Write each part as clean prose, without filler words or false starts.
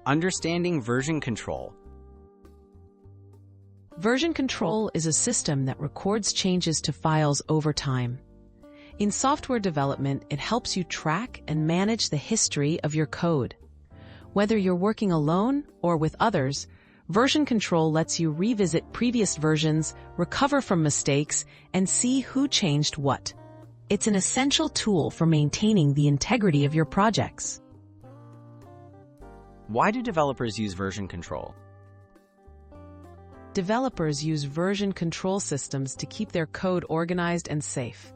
Understanding version control. Version control is a system that records changes to files over time. In software development, it helps you track and manage the history of your code. Whether you're working alone or with others, version control lets you revisit previous versions, recover from mistakes, and see who changed what. It's an essential tool for maintaining the integrity of your projects. Why do developers use version control? Developers use version control systems to keep their code organized and safe.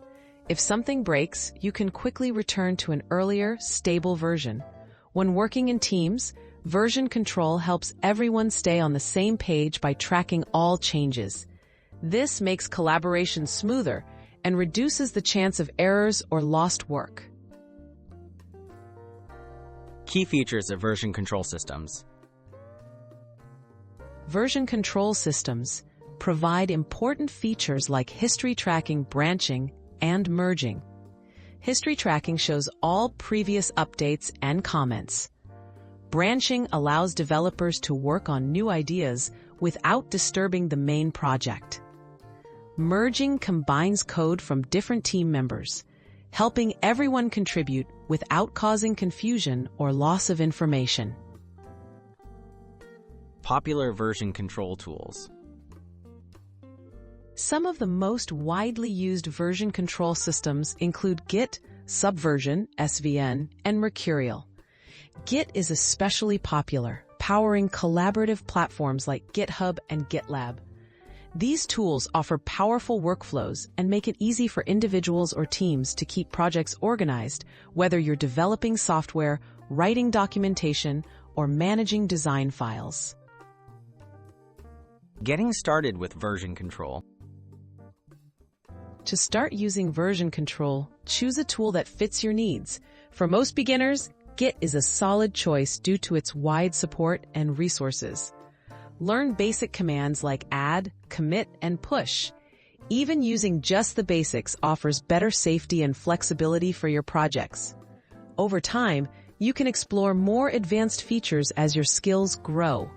If something breaks, you can quickly return to an earlier, stable version. When working in teams, version control helps everyone stay on the same page by tracking all changes. This makes collaboration smoother and reduces the chance of errors or lost work. Key features of version control systems. Version control systems provide important features like history tracking, branching, and merging. History tracking shows all previous updates and comments. Branching allows developers to work on new ideas without disturbing the main project. Merging combines code from different team members, helping everyone contribute without causing confusion or loss of information. Popular version control tools. Some of the most widely used version control systems include Git, Subversion, SVN, and Mercurial. Git is especially popular, powering collaborative platforms like GitHub and GitLab. These tools offer powerful workflows and make it easy for individuals or teams to keep projects organized, whether you're developing software, writing documentation, or managing design files. Getting started with version control. To start using version control, choose a tool that fits your needs. For most beginners, Git is a solid choice due to its wide support and resources. Learn basic commands like add, commit, and push. Even using just the basics offers better safety and flexibility for your projects. Over time, you can explore more advanced features as your skills grow.